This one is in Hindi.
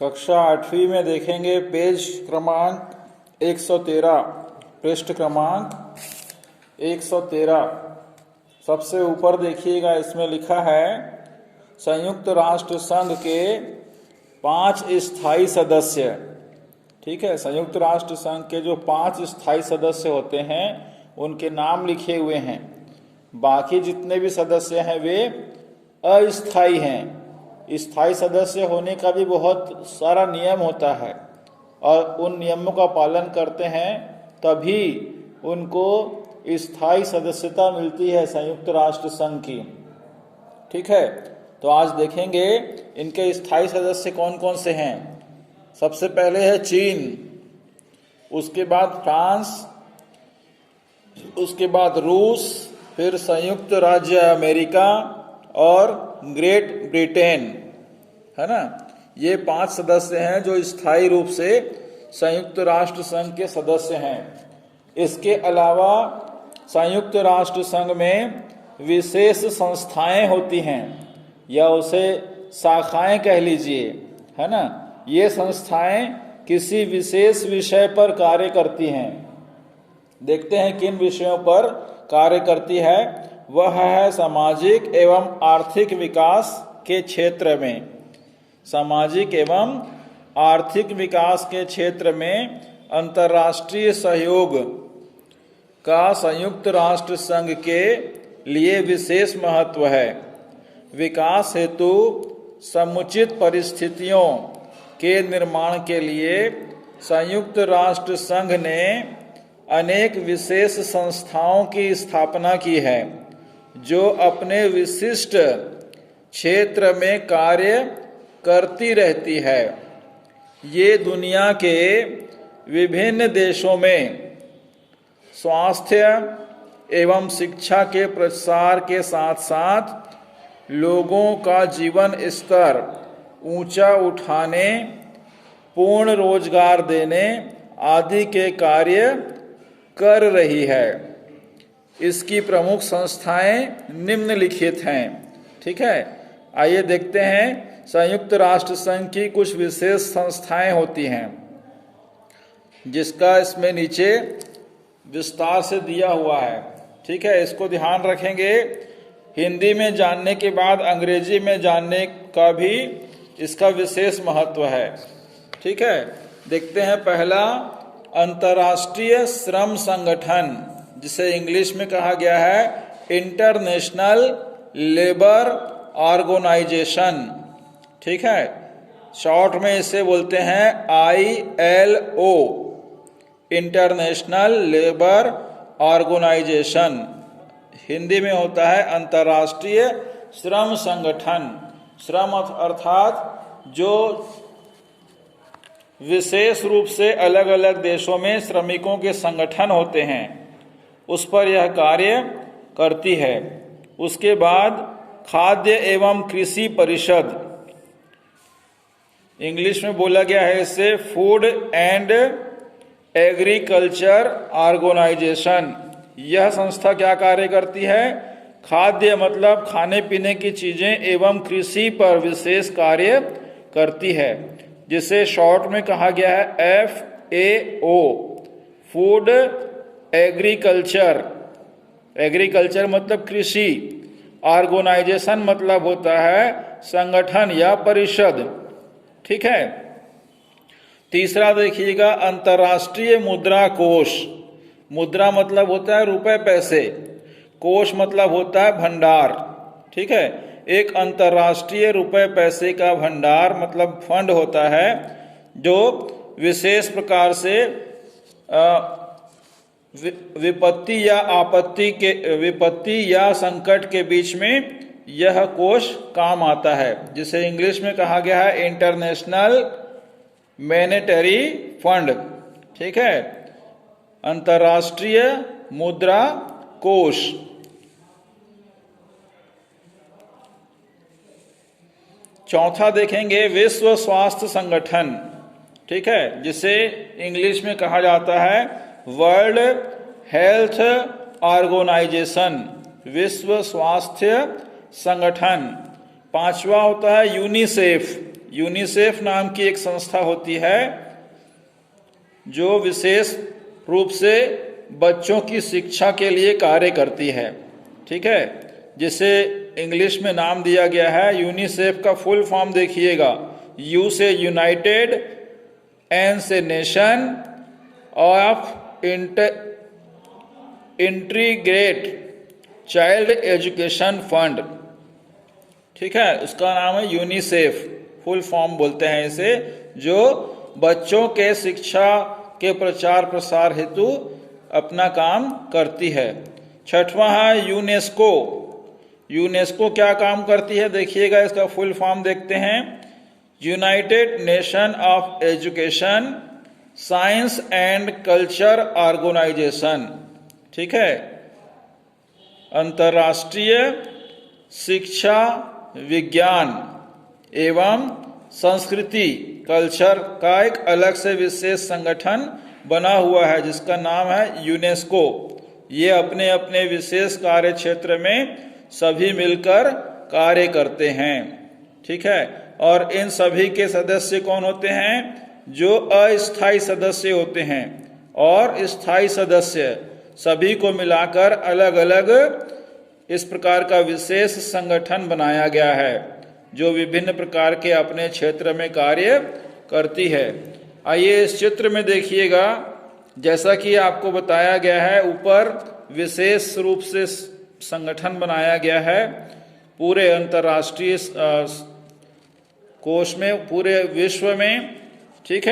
कक्षा 8वीं में देखेंगे पेज क्रमांक 113, पृष्ठ क्रमांक 113। सबसे ऊपर देखिएगा, इसमें लिखा है संयुक्त राष्ट्र संघ के 5 स्थायी सदस्य। ठीक है, संयुक्त राष्ट्र संघ के जो 5 स्थायी सदस्य होते हैं उनके नाम लिखे हुए हैं। बाकी जितने भी सदस्य हैं वे अस्थायी हैं। स्थायी सदस्य होने का भी बहुत सारा नियम होता है और उन नियमों का पालन करते हैं तभी उनको स्थायी सदस्यता मिलती है संयुक्त राष्ट्र संघ की। ठीक है, तो आज देखेंगे इनके स्थायी सदस्य कौन कौन से हैं। सबसे पहले है चीन, उसके बाद फ्रांस, उसके बाद रूस, फिर संयुक्त राज्य अमेरिका और ग्रेट ब्रिटेन, है ना। ये 5 सदस्य हैं जो स्थायी रूप से संयुक्त राष्ट्र संघ के सदस्य हैं। इसके अलावा संयुक्त राष्ट्र संघ में विशेष संस्थाएं होती हैं या उसे शाखाएं कह लीजिए, है ना। ये संस्थाएं किसी विशेष विषय पर कार्य करती हैं। देखते हैं किन विषयों पर कार्य करती है। वह है सामाजिक एवं आर्थिक विकास के क्षेत्र में। सामाजिक एवं आर्थिक विकास के क्षेत्र में अंतर्राष्ट्रीय सहयोग का संयुक्त राष्ट्र संघ के लिए विशेष महत्व है। विकास हेतु समुचित परिस्थितियों के निर्माण के लिए संयुक्त राष्ट्र संघ ने अनेक विशेष संस्थाओं की स्थापना की है जो अपने विशिष्ट क्षेत्र में कार्य करती रहती है। ये दुनिया के विभिन्न देशों में स्वास्थ्य एवं शिक्षा के प्रसार के साथ साथ लोगों का जीवन स्तर ऊंचा उठाने, पूर्ण रोजगार देने आदि के कार्य कर रही है। इसकी प्रमुख संस्थाएं निम्नलिखित हैं। ठीक है, आइए देखते हैं। संयुक्त राष्ट्र संघ की कुछ विशेष संस्थाएं होती हैं जिसका इसमें नीचे विस्तार से दिया हुआ है। ठीक है, इसको ध्यान रखेंगे। हिंदी में जानने के बाद अंग्रेजी में जानने का भी इसका विशेष महत्व है। ठीक है, देखते हैं। पहला, अंतर्राष्ट्रीय श्रम संगठन, जिसे इंग्लिश में कहा गया है इंटरनेशनल लेबर ऑर्गेनाइजेशन। ठीक है, शॉर्ट में इसे बोलते हैं ILO, international labour organisation. Hindi में होता है अंतर्राष्ट्रीय श्रम संगठन। श्रम अर्थात जो विशेष रूप से अलग अलग देशों में श्रमिकों के संगठन होते हैं उस पर यह कार्य करती है। उसके बाद खाद्य एवं कृषि परिषद, इंग्लिश में बोला गया है इसे फूड एंड एग्रीकल्चर ऑर्गेनाइजेशन। यह संस्था क्या कार्य करती है? खाद्य मतलब खाने पीने की चीजें एवं कृषि पर विशेष कार्य करती है, जिसे शॉर्ट में कहा गया है FAO, फूड एग्रीकल्चर। एग्रीकल्चर मतलब कृषि, ऑर्गेनाइजेशन मतलब होता है संगठन या परिषद। ठीक है। तीसरा देखिएगा, अंतर्राष्ट्रीय मुद्रा कोष। मुद्रा मतलब होता है रुपए पैसे, कोष मतलब होता है भंडार। ठीक है, एक अंतर्राष्ट्रीय रुपए पैसे का भंडार मतलब फंड होता है जो विशेष प्रकार से विपत्ति या संकट के बीच में यह कोष काम आता है, जिसे इंग्लिश में कहा गया है इंटरनेशनल मॉनेटरी फंड। ठीक है, अंतर्राष्ट्रीय मुद्रा कोष। चौथा देखेंगे, विश्व स्वास्थ्य संगठन। ठीक है, जिसे इंग्लिश में कहा जाता है वर्ल्ड हेल्थ ऑर्गेनाइजेशन, विश्व स्वास्थ्य संगठन। पांचवा होता है यूनिसेफ। यूनिसेफ नाम की एक संस्था होती है जो विशेष रूप से बच्चों की शिक्षा के लिए कार्य करती है, ठीक है, जिसे इंग्लिश में नाम दिया गया है यूनिसेफ। का फुल फॉर्म देखिएगा, यू से यूनाइटेड, एन से nation, of integrate child education fund, ठीक है, उसका नाम है यूनिसेफ, फुल फॉर्म बोलते हैं इसे, जो बच्चों के शिक्षा के प्रचार प्रसार हेतु अपना काम करती है। छठवां है यूनेस्को। यूनेस्को क्या काम करती है देखिएगा, इसका फुल फॉर्म देखते हैं, united nation of education science and culture organisation, ठीक है, अंतर्राष्ट्रीय शिक्षा विज्ञान एवं संस्कृति कल्चर का एक अलग से विशेष संगठन बना हुआ है जिसका नाम है यूनेस्को। ये अपने अपने विशेष कार्य क्षेत्र में सभी मिलकर कार्य करते हैं, ठीक है। और इन सभी के सदस्य कौन होते हैं? जो अस्थायी सदस्य होते हैं, और स्थायी सदस्य सभी को मिलाकर अलग अलग इस प्रकार का विशेष संगठन बनाया गया है जो विभिन्न प्रकार के अपने क्षेत्र में कार्य करती है। आइए इस चित्र में देखिएगा, जैसा कि आपको बताया गया है, ऊपर विशेष रूप से संगठन बनाया गया है पूरे अंतर्राष्ट्रीय कोश में, पूरे विश्व में, ठीक है।